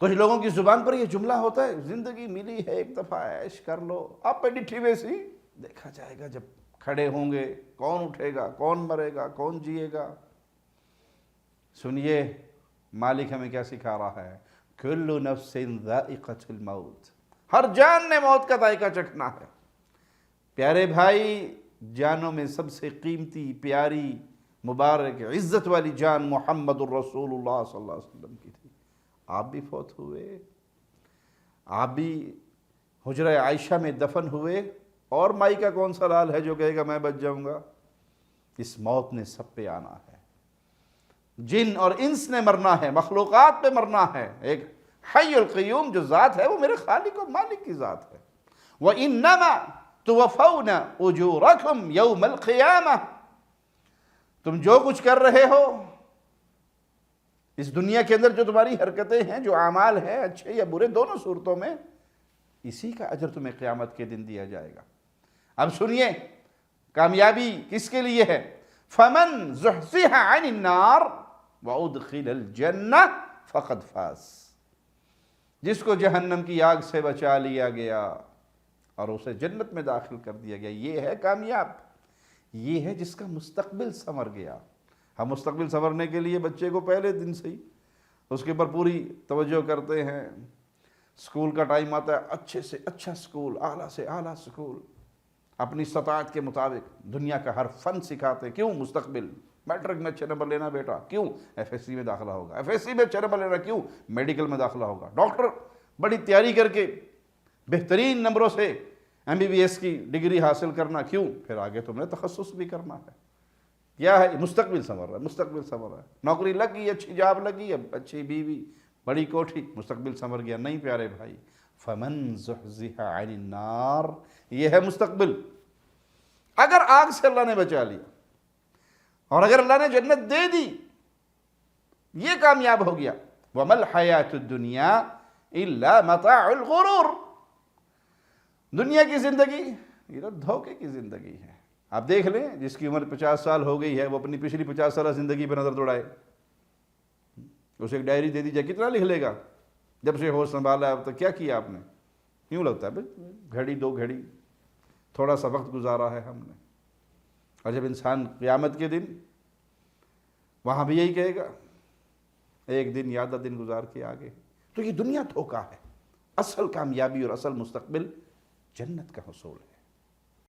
کچھ لوگوں کی زبان پر یہ جملہ ہوتا ہے، زندگی ملی ہے ایک دفعہ عیش کر لو، اب پہ ڈٹھی ویسی دیکھا جائے گا جب کھڑے ہوں گے، کون اٹھے گا، کون مرے گا، کون جیے گا۔ سنیے مالک ہمیں کیا سکھا رہا ہے، کل نفس ذائقۃ الموت، ہر جان نے موت کا ذائقہ چکھنا ہے۔ پیارے بھائی، جانوں میں سب سے قیمتی، پیاری، مبارک، عزت والی جان محمد الرسول اللہ صلی اللہ علیہ وسلم کی تھی۔ آپ بھی فوت ہوئے، آپ بھی حجرہ عائشہ میں دفن ہوئے، اور مائی کا کون سا لال ہے جو کہے گا میں بچ جاؤں گا؟ اس موت نے سب پہ آنا ہے، جن اور انس نے مرنا ہے، مخلوقات پہ مرنا ہے۔ ایک حی القیوم جو ذات ہے وہ میرے خالق و مالک کی ذات ہے۔ وَإِنَّمَا تُوَفَّوْنَ أُجُورَكُمْ يَوْمَ الْقِيَامَةِ، تم جو کچھ کر رہے ہو اس دنیا کے اندر، جو تمہاری حرکتیں ہیں، جو اعمال ہیں، اچھے یا برے دونوں صورتوں میں، اسی کا اجر تمہیں قیامت کے دن دیا جائے گا۔ اب سنیے کامیابی کس کے لیے ہے، فَمَنْ زُحْزِحَ عَنِ النَّارِ وَأُدْخِلَ الْجَنَّةَ فَقَدْ فَازَ، جس کو جہنم کی آگ سے بچا لیا گیا اور اسے جنت میں داخل کر دیا گیا، یہ ہے کامیاب، یہ ہے جس کا مستقبل سنور گیا۔ ہم مستقبل سنورنے کے لیے بچے کو پہلے دن سے ہی اس کے اوپر پوری توجہ کرتے ہیں، اسکول کا ٹائم آتا ہے، اچھے سے اچھا اسکول، اعلیٰ سے اعلیٰ اسکول، اپنی استطاعت کے مطابق دنیا کا ہر فن سکھاتے۔ کیوں؟ مستقبل، میٹرک میں اچھے نمبر لینا بیٹا، کیوں؟ ایف ایس سی میں داخلہ ہوگا، ایف ایس سی میں اچھے نمبر لینا، کیوں؟ میڈیکل میں داخلہ ہوگا، ڈاکٹر، بڑی تیاری کر کے بہترین نمبروں سے ایم بی بی ایس کی ڈگری حاصل کرنا، کیوں؟ پھر آگے تم نے تخصص بھی کرنا ہے۔ کیا ہے؟ مستقبل سنور رہا ہے، مستقبل سنور رہا ہے، نوکری لگ گئی، اچھی جاب لگی، اب اچھی بیوی، بڑی کوٹھی، مستقبل سنور گیا۔ نہیں پیارے بھائی، فَمَنْ زُحْزِحَ عَنِ النَّارِ، یہ ہے مستقبل۔ اگر آگ سے اللہ نے بچا لیا اور اگر اللہ نے جنت دے دی، یہ کامیاب ہو گیا۔ وَمَا الْحَيَاةُ الدُّنْيَا إِلَّا مَتَاعُ الْغُرُورِ، دنیا کی زندگی یہ تو دھوکے کی زندگی ہے۔ آپ دیکھ لیں، جس کی عمر 50 سال ہو گئی ہے، وہ اپنی پچھلی 50 سالہ زندگی پہ نظر دوڑائے، اسے ایک ڈائری دے دی جائے، کتنا لکھ لے گا؟ جب سے ہوش سنبھالا اب تک کیا کیا آپ نے؟ یوں لگتا ہے گھڑی دو گھڑی، تھوڑا سا وقت گزارا ہے ہم نے۔ اور جب انسان قیامت کے دن وہاں بھی یہی کہے گا، ایک دن یا آدھا دن گزار کے آگے۔ تو یہ دنیا دھوکا ہے، اصل کامیابی اور اصل مستقبل جنت کا حصول ہے۔